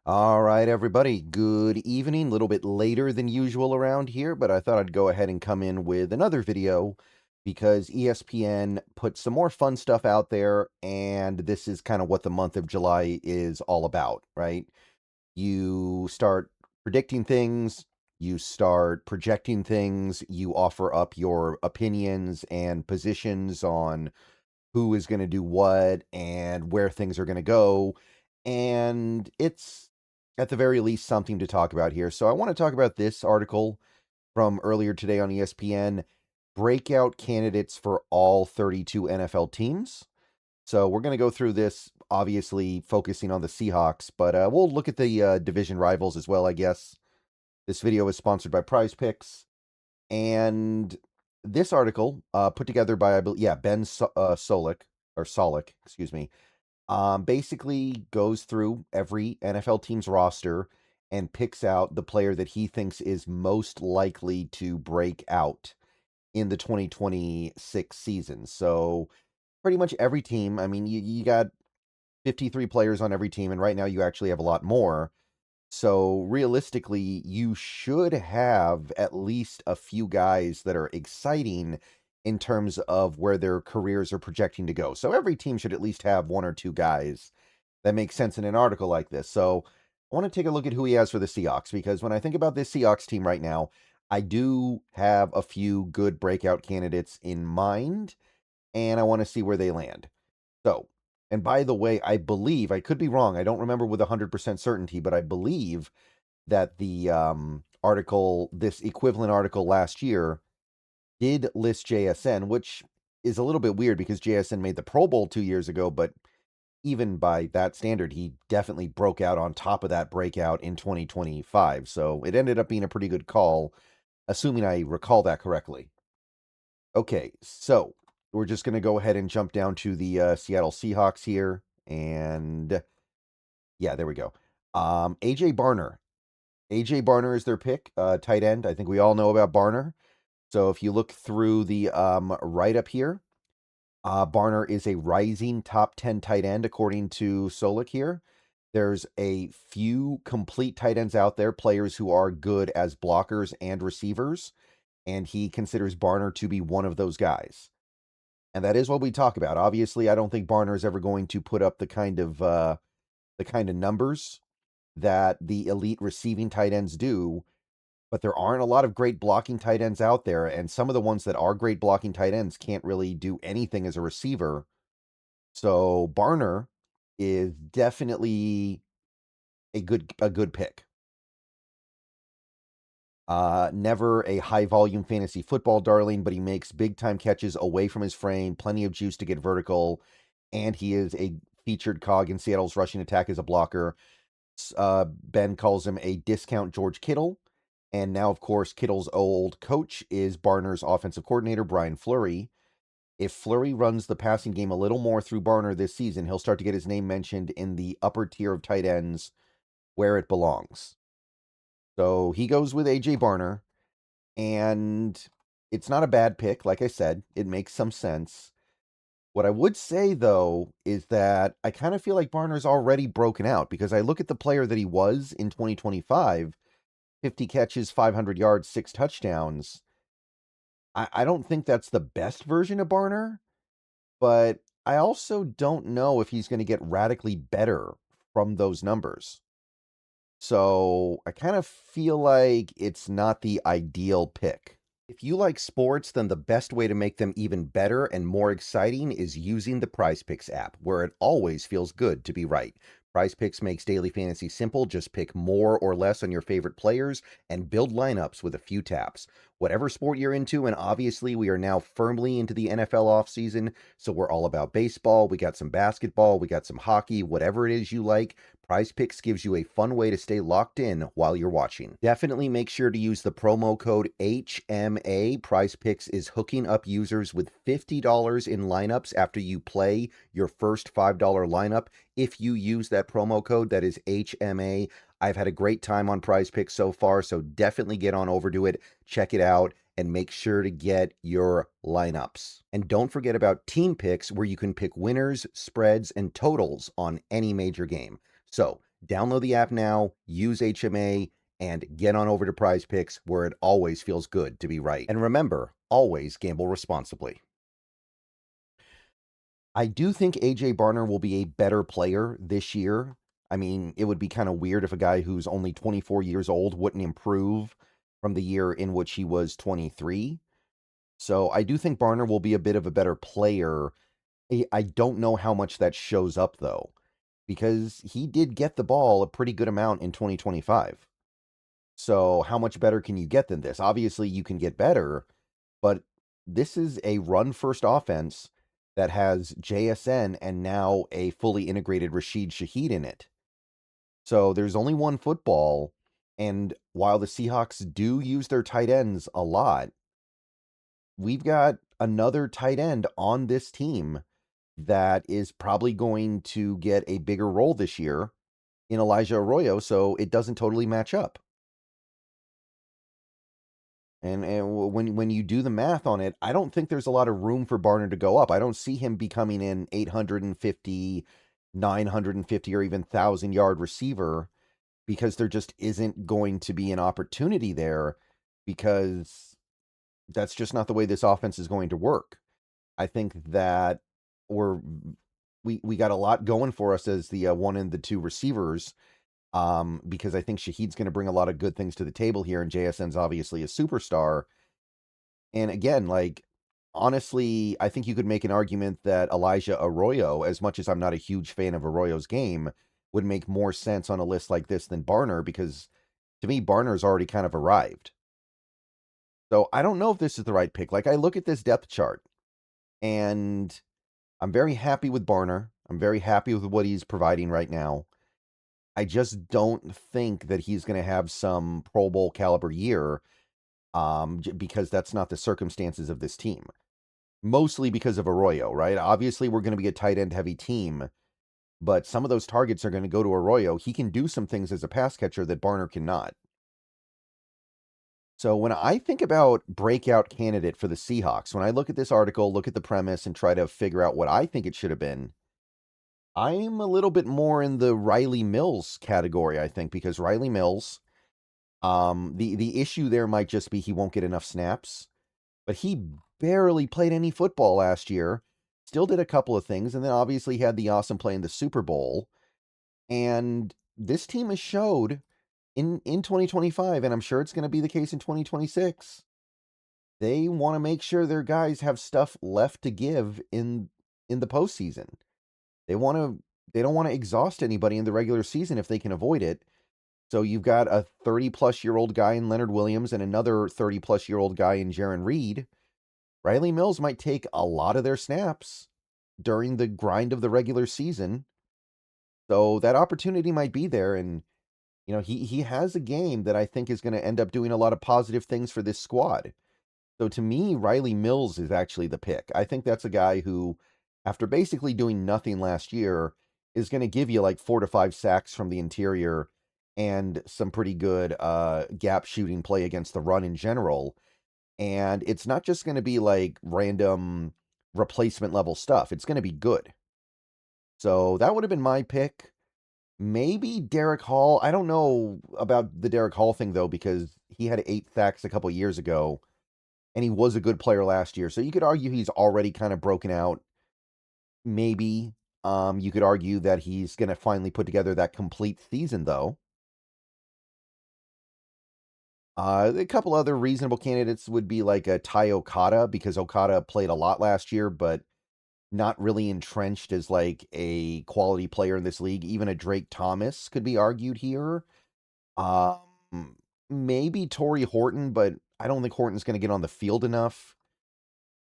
All right, everybody. Good evening. A little bit later than usual around here, but I thought I'd go ahead and come in with another video because ESPN put some more fun stuff out there, and this is kind of what the month of July is all about, right? You start predicting things, you start projecting things, you offer up your opinions and positions on who is going to do what and where things are going to go. And it's at the very least something to talk about here. So I want to talk about this article from earlier today on ESPN, breakout candidates for all 32 NFL teams. So we're going to go through this, obviously focusing on the Seahawks, but we'll look at the division rivals as well, I guess. This video is sponsored by Prize Picks. And this article, put together by, Ben Solek, excuse me, basically goes through every NFL team's roster and picks out the player that he thinks is most likely to break out in the 2026 season. So pretty much every team, I mean, you got 53 players on every team, and right now you actually have a lot more. So realistically, you should have at least a few guys that are exciting in terms of where their careers are projecting to go. So every team should at least have one or two guys that make sense in an article like this. So I want to take a look at who he has for the Seahawks, because when I think about this Seahawks team right now, I do have a few good breakout candidates in mind, and I want to see where they land. So, and by the way, I believe, I could be wrong, I don't remember with 100% certainty, but I believe that the article, this equivalent article last year, did list JSN, which is a little bit weird because JSN made the Pro Bowl 2 years ago, but even by that standard, he definitely broke out on top of that breakout in 2025. So it ended up being a pretty good call, assuming I recall that correctly. Okay, so we're just going to go ahead and jump down to the Seattle Seahawks here. And yeah, there we go. AJ Barner. AJ Barner is their pick, tight end. I think we all know about Barner. So if you look through the write-up here, Barner is a rising top 10 tight end, according to Solik here. There's a few complete tight ends out there, players who are good as blockers and receivers, and he considers Barner to be one of those guys. And that is what we talk about. Obviously, I don't think Barner is ever going to put up the kind of numbers that the elite receiving tight ends do, but there aren't a lot of great blocking tight ends out there, and some of the ones that are great blocking tight ends can't really do anything as a receiver. So Barner is definitely a good pick. Never a high volume fantasy football darling, but he makes big time catches away from his frame, plenty of juice to get vertical, and he is a featured cog in Seattle's rushing attack as a blocker. Ben calls him a discount George Kittle. And now, of course, Kittle's old coach is Barner's offensive coordinator, Brian Fleury. If Fleury runs the passing game a little more through Barner this season, he'll start to get his name mentioned in the upper tier of tight ends where it belongs. So he goes with AJ Barner, and it's not a bad pick. Like I said, it makes some sense. What I would say, though, is that I kind of feel like Barner's already broken out, because I look at the player that he was in 2025, 50 catches, 500 yards, 6 touchdowns. I don't think that's the best version of Barner, but I also don't know if he's going to get radically better from those numbers. So I kind of feel like it's not the ideal pick. If you like sports, then the best way to make them even better and more exciting is using the Prize Picks app, where it always feels good to be right. Prize Picks makes daily fantasy simple. Just pick more or less on your favorite players and build lineups with a few taps. Whatever sport you're into, and obviously we are now firmly into the NFL offseason, so we're all about baseball. We got some basketball, we got some hockey, whatever it is you like. Prize Picks gives you a fun way to stay locked in while you're watching. Definitely make sure to use the promo code HMA. Prize Picks is hooking up users with $50 in lineups after you play your first $5 lineup. If you use that promo code, that is HMA. I've had a great time on Prize Picks so far, so definitely get on over to it, check it out, and make sure to get your lineups. And don't forget about Team Picks, where you can pick winners, spreads, and totals on any major game. So Download the app now, use HMA, and get on over to Prize Picks, where it always feels good to be right. And remember, always gamble responsibly. I do think AJ Barner will be a better player this year. I mean, it would be kind of weird if a guy who's only 24 years old wouldn't improve from the year in which he was 23. So I do think Barner will be a bit of a better player. I don't know how much that shows up, though, because he did get the ball a pretty good amount in 2025. So how much better can you get than this? Obviously, you can get better, but this is a run-first offense that has JSN and now a fully integrated Rashid Shaheed in it. So there's only one football, and while the Seahawks do use their tight ends a lot, we've got another tight end on this team that is probably going to get a bigger role this year in Elijah Arroyo, so it doesn't totally match up. And when you do the math on it, I don't think there's a lot of room for Barner to go up. I don't see him becoming an 850, 950, or even 1,000-yard receiver, because there just isn't going to be an opportunity there, because that's just not the way this offense is going to work. I think that we got a lot going for us as the one and the two receivers, because I think Shaheed's going to bring a lot of good things to the table here, and JSN's obviously a superstar. And again, like, honestly, I think you could make an argument that Elijah Arroyo, as much as I'm not a huge fan of Arroyo's game, would make more sense on a list like this than Barner, because to me, Barner's already kind of arrived. So I don't know if this is the right pick. Like, I look at this depth chart, and I'm very happy with Barner. I'm very happy with what he's providing right now. I just don't think that he's going to have some Pro Bowl caliber year, because that's not the circumstances of this team. Mostly because of Arroyo, right? Obviously, we're going to be a tight end heavy team, but some of those targets are going to go to Arroyo. He can do some things as a pass catcher that Barner cannot. So when I think about breakout candidate for the Seahawks, when I look at this article, look at the premise, and try to figure out what I think it should have been, I'm a little bit more in the Riley Mills category, I think, because Riley Mills, the issue there might just be he won't get enough snaps, but he barely played any football last year, still did a couple of things, and then obviously had the awesome play in the Super Bowl. And this team has showed in 2025, and I'm sure it's going to be the case in 2026, they want to make sure their guys have stuff left to give in the postseason. They don't want to exhaust anybody in the regular season if they can avoid it. So you've got a 30-plus-year-old guy in Leonard Williams and another 30-plus-year-old guy in Jaron Reed. Riley Mills might take a lot of their snaps during the grind of the regular season. So that opportunity might be there. And, he has a game that I think is going to end up doing a lot of positive things for this squad. So to me, Riley Mills is actually the pick. I think that's a guy who, after basically doing nothing last year, is going to give you like 4 to 5 sacks from the interior and some pretty good gap shooting play against the run in general. And it's not just going to be like random replacement level stuff. It's going to be good. So that would have been my pick. Maybe Derek Hall. I don't know about the Derek Hall thing, though, because he had 8 sacks a couple years ago, and he was a good player last year. So you could argue he's already kind of broken out. Maybe you could argue that he's going to finally put together that complete season, though. A couple other reasonable candidates would be like a Ty Okada, because Okada played a lot last year, but not really entrenched as like a quality player in this league. Even a Drake Thomas could be argued here. Um, Maybe Torrey Horton, but I don't think Horton's going to get on the field enough.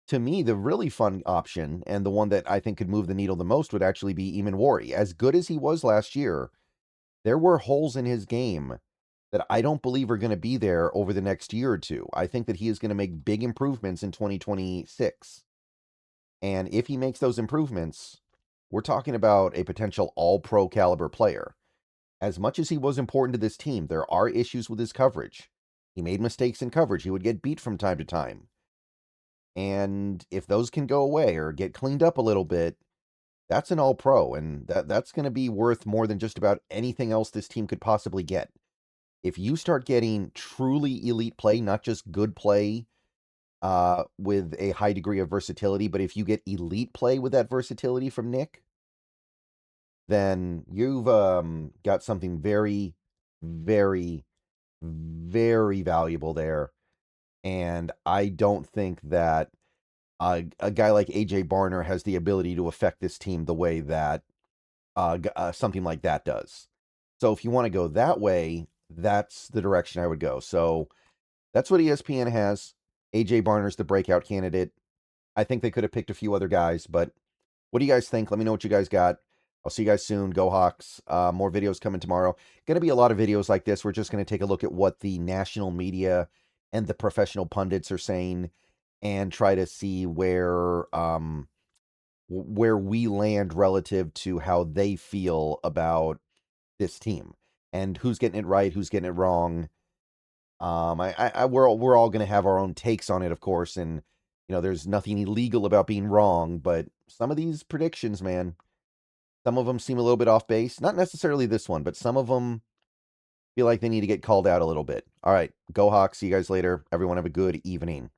To me, the really fun option, and the one that I think could move the needle the most, would actually be Eamon Wari. As good as he was last year, there were holes in his game that I don't believe are going to be there over the next year or two. I think that he is going to make big improvements in 2026. And if he makes those improvements, we're talking about a potential all-pro caliber player. As much as he was important to this team, there are issues with his coverage. He made mistakes in coverage. He would get beat from time to time. And if those can go away or get cleaned up a little bit, That's an all pro, and that's going to be worth more than just about anything else this team could possibly get. If you start getting truly elite play, not just good play with a high degree of versatility, but if you get elite play with that versatility from Nick, then you've got something very, very, very valuable there. And I don't think that a guy like AJ Barner has the ability to affect this team the way that something like that does. So if you want to go that way, that's the direction I would go. So that's what ESPN has. AJ Barner's the breakout candidate. I think they could have picked a few other guys, but what do you guys think? Let me know what you guys got. I'll see you guys soon. Go Hawks. More videos coming tomorrow. Going to be a lot of videos like this. We're just going to take a look at what the national media and the professional pundits are saying and try to see where we land relative to how they feel about this team and who's getting it right, who's getting it wrong. We're all going to have our own takes on it, of course, and there's nothing illegal about being wrong, but some of these predictions, man, some of them seem a little bit off base. Not necessarily this one, but some of them feel like they need to get called out a little bit. All right, go Hawks. See you guys later. Everyone have a good evening.